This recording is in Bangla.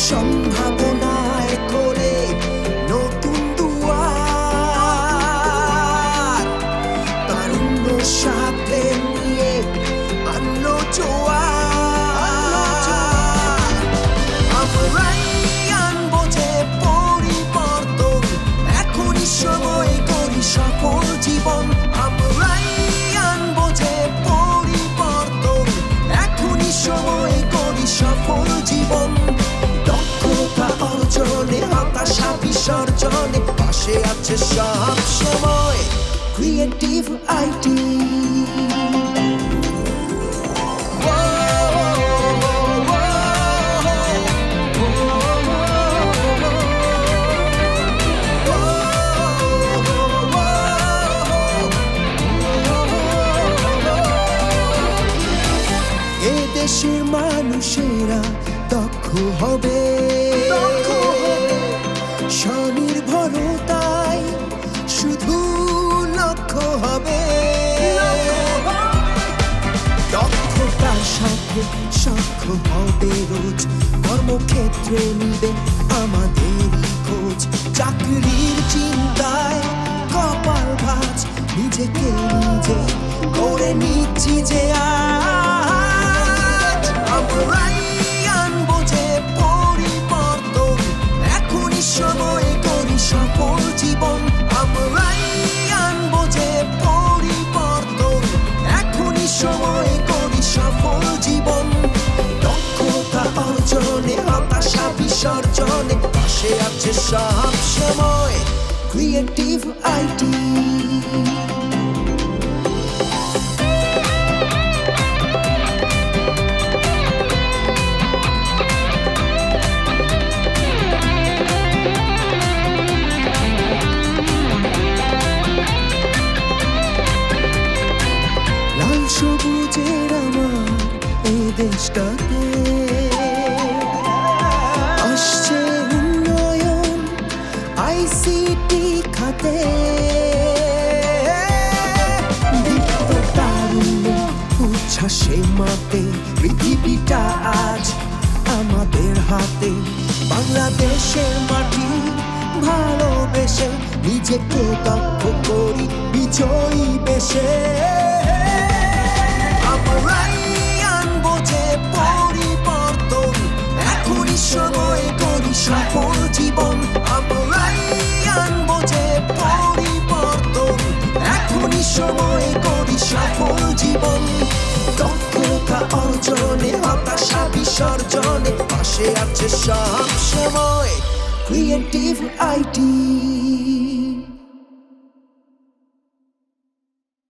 সম্ভাবনায় করে নতুন দুয়ার, তারুণ্য সাথে নিয়ে আনলো জোয়ার। আমরাই আনবো যে পরিবর্তন, এখনই সময় করি সফল জীবন। আমরাই আনবো যে পরিবর্তন, এখনই সময় করি সফল জীবন। দক্ষতা অর্জনে, হতাশা বিসর্জনে, পাশে আছে সব সময় ক্রিয়েটিভ আইটি। দেশের মানুষেরা দক্ষ হবে, স্বনির্ভরতায় শুধু লক্ষ্য হবে। দক্ষতার সাথে সক্ষ হবে রোজ, কর্মক্ষেত্রে নিবে আমাদেরই খোঁজ। চাকরির চিন্তায় কপাল ভাঁজ, নিজেকে নিজে করে নিচ্ছি যে আমরাই আনবো যে পরিবর্তন, এখনই সময় করি সফল জীবন। আমরাই আনবো যে পরিবর্তন, এখনই সময় করি সফল জীবন। দক্ষতা অর্জনে, হতাশা বিসর্জনে, পাশে আছে সব সময় ক্রিয়েটিভ আইটি। সবুজের আমার এই দেশটাতে আসছে উন্নয়ন আইসিটি খাতে। দীপ্ত তারুণ্য উচ্ছ্বাসে মাতে, পৃথিবীটা আজ আমাদের হাতে। বাংলাদেশের মাটি ভালোবেসে, নিজেকে দক্ষ করি বিজয়ী বেশে। আমরাই আনবো যে পরিবর্তন, এখনই সময় করি সফল জীবন। আমরাই আনবো যে পরিবর্তন, এখনই সময় করি সফল জীবন। দক্ষতা অর্জনে, হতাশা বিসর্জনে, পাশে আছে সব সময় ক্রিয়েটিভ আইটি।